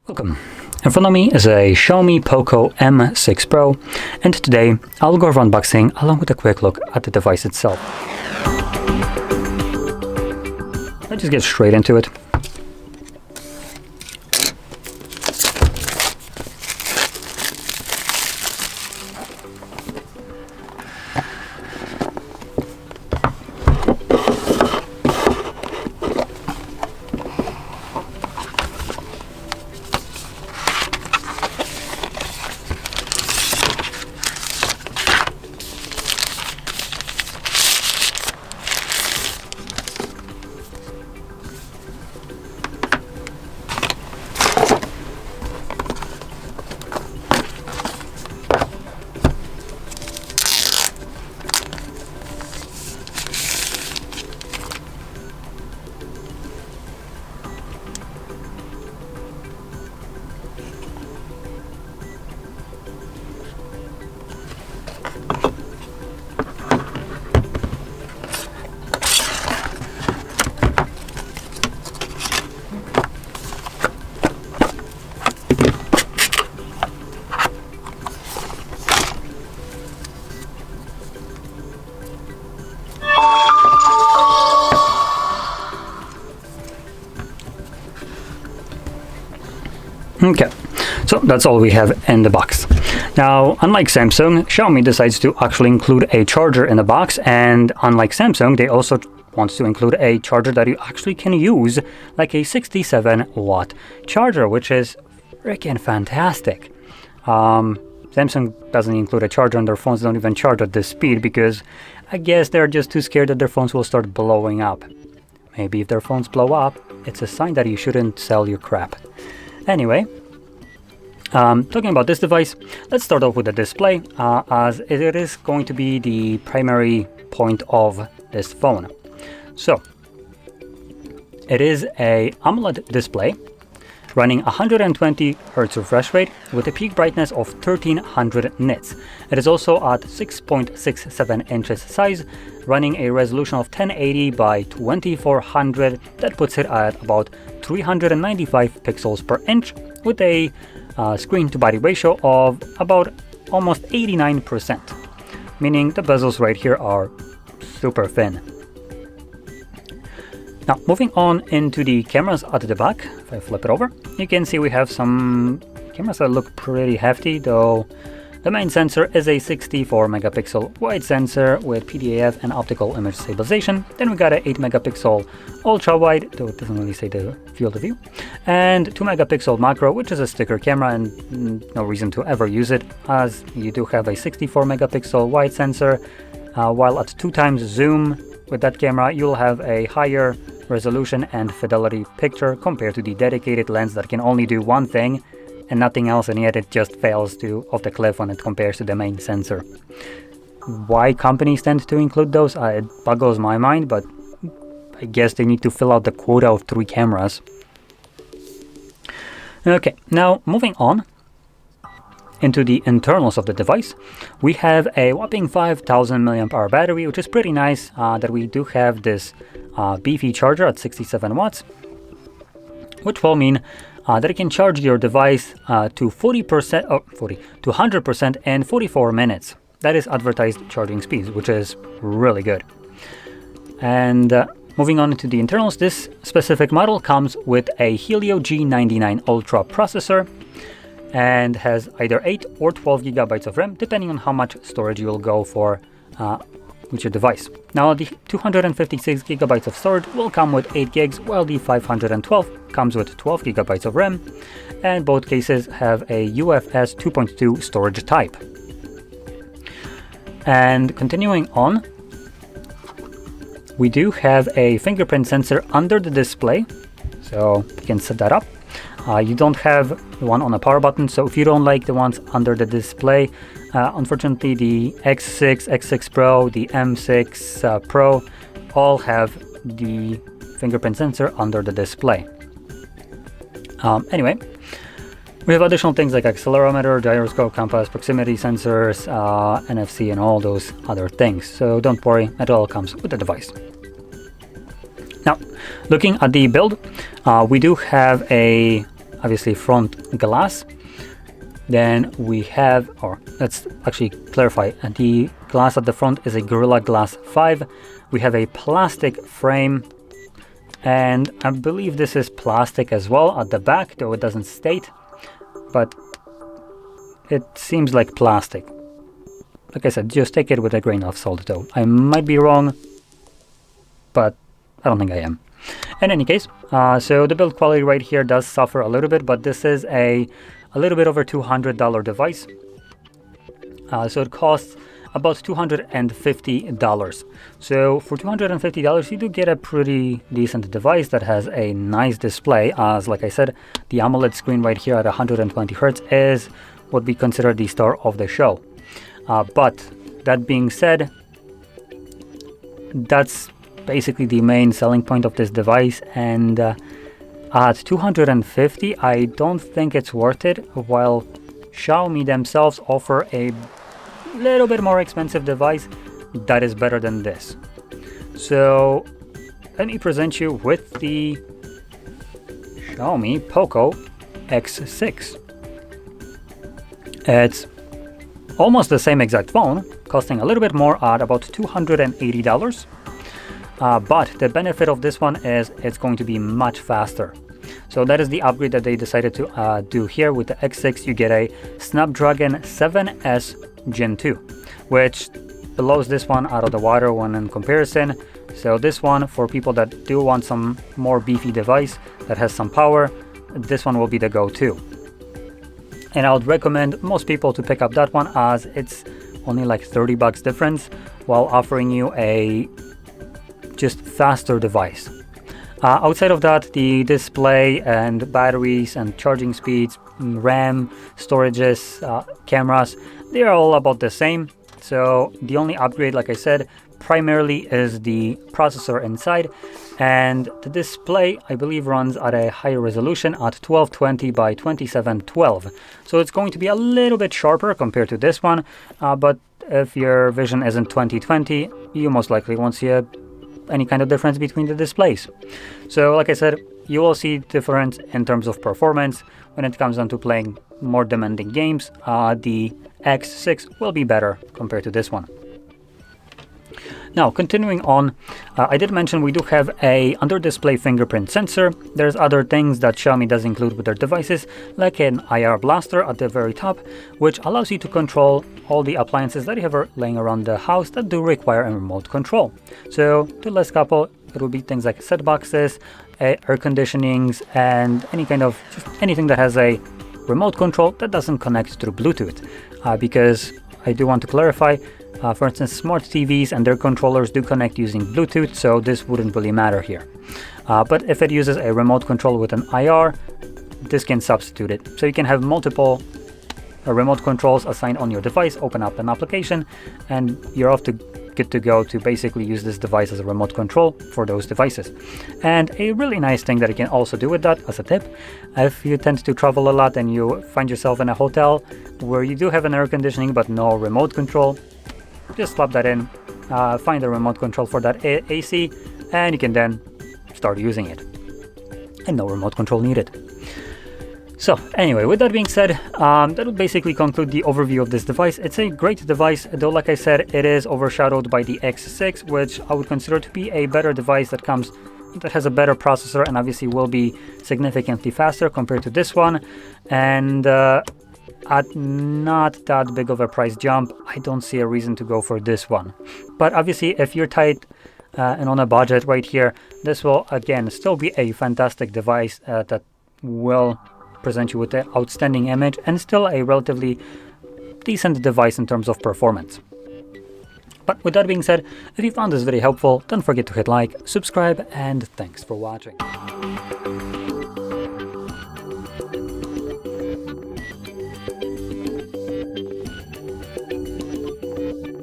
Welcome. In front of me is a Xiaomi POCO M6 Pro, and today I'll go over unboxing along with a quick look at the device itself. Let's just get straight into it. Okay, so that's all we have in the box. Now, unlike Samsung, Xiaomi decides to actually include a charger in the box, and unlike Samsung, they also want to include a charger that you actually can use, like a 67-watt charger, which is freaking fantastic. Samsung doesn't include a charger, and their phones don't even charge at this speed because I guess they're just too scared that their phones will start blowing up. Maybe if their phones blow up, it's a sign that you shouldn't sell your crap. Anyway, talking about this device, let's start off with the display, as it is going to be the primary point of this phone. So, it is a AMOLED display running 120 Hz refresh rate with a peak brightness of 1300 nits. It is also at 6.67 inches size, running a resolution of 1080 by 2400. That puts it at about 395 pixels per inch with a screen to body ratio of about almost 89%, meaning the bezels right here are super thin. Now, moving on into the cameras at the back, if I flip it over, you can see we have some cameras that look pretty hefty, though the main sensor is a 64 megapixel wide sensor with PDAF and optical image stabilization. Then we got an 8 megapixel ultra wide, though it doesn't really say the field of view, and 2 megapixel macro, which is a sticker camera and no reason to ever use it, as you do have a 64 megapixel wide sensor, while at 2 times zoom with that camera, you'll have a higher resolution and fidelity picture compared to the dedicated lens that can only do one thing and nothing else, and yet it just fails off the cliff when it compares to the main sensor. Why companies tend to include those, it boggles my mind, but I guess they need to fill out the quota of 3 cameras. Okay, now moving on into the internals of the device, we have a whopping 5000 mAh battery, which is pretty nice that we do have this beefy charger at 67 watts, which will mean that it can charge your device to 100% in 44 minutes. That is advertised charging speeds, which is really good. And moving on to the internals, this specific model comes with a Helio G99 Ultra processor and has either 8 or 12 gigabytes of RAM, depending on how much storage you will go for with your device. Now, the 256 gigabytes of storage will come with 8 gigs, while the 512 comes with 12 gigabytes of RAM, and both cases have a UFS 2.2 storage type. And continuing on, we do have a fingerprint sensor under the display, so you can set that up. You don't have one on a power button, so if you don't like the ones under the display, unfortunately the X6, X6 Pro, the M6 Pro all have the fingerprint sensor under the display. Anyway, we have additional things like accelerometer, gyroscope, compass, proximity sensors, NFC, and all those other things. So don't worry, it all comes with the device. Now, looking at the build, we do have a obviously front glass. Then we have, or let's actually clarify, the glass at the front is a Gorilla Glass 5. We have a plastic frame, and I believe this is plastic as well at the back, though it doesn't state, but it seems like plastic. Like I said, just take it with a grain of salt though. I might be wrong, but I don't think I am. In any case, so the build quality right here does suffer a little bit, but this is a little bit over $200 device. So it costs about $250. So for $250, you do get a pretty decent device that has a nice display, as like I said, the AMOLED screen right here at 120 Hz is what we consider the star of the show. But that being said, that's basically the main selling point of this device, and at $250, I don't think it's worth it, while Xiaomi themselves offer a little bit more expensive device that is better than this. So let me present you with the Xiaomi POCO X6. It's almost the same exact phone, costing a little bit more at about $280. But the benefit of this one is it's going to be much faster. So that is the upgrade that they decided to do here with the X6. You get a Snapdragon 7S Gen 2, which blows this one out of the water when in comparison. So this one, for people that do want some more beefy device that has some power, this one will be the go-to. And I would recommend most people to pick up that one, as it's only like $30 difference, while offering you a just faster device. Outside of that, the display and batteries and charging speeds, RAM, storages, cameras, they are all about the same. So the only upgrade, like I said, primarily is the processor inside, and the display I believe runs at a higher resolution at 1220 by 2712. So it's going to be a little bit sharper compared to this one, but if your vision isn't 2020, you most likely won't see any kind of difference between the displays. So like I said, you will see difference in terms of performance when it comes down to playing more demanding games. The X6 will be better compared to this one. Now, continuing on, I did mention we do have a under-display fingerprint sensor. There's other things that Xiaomi does include with their devices, like an IR blaster at the very top, which allows you to control all the appliances that you have laying around the house that do require a remote control. So, to list a couple, it will be things like set boxes, air conditionings, and any kind of anything that has a remote control that doesn't connect through Bluetooth. Because I do want to clarify, for instance, smart TVs and their controllers do connect using Bluetooth, so this wouldn't really matter here. But if it uses a remote control with an IR, this can substitute it. So you can have multiple remote controls assigned on your device, open up an application, and you're off to good to go to basically use this device as a remote control for those devices. And a really nice thing that you can also do with that, as a tip, if you tend to travel a lot and you find yourself in a hotel where you do have an air conditioning but no remote control, just slap that in, find the remote control for that AC, and you can then start using it. And no remote control needed. So anyway, with that being said, that will basically conclude the overview of this device. It's a great device, though like I said, it is overshadowed by the X6, which I would consider to be a better device that has a better processor and obviously will be significantly faster compared to this one. And at not that big of a price jump, I don't see a reason to go for this one. But obviously, if you're tight and on a budget right here, this will again still be a fantastic device that will present you with an outstanding image and still a relatively decent device in terms of performance. But with that being said, if you found this video helpful, don't forget to hit like, subscribe, and thanks for watching.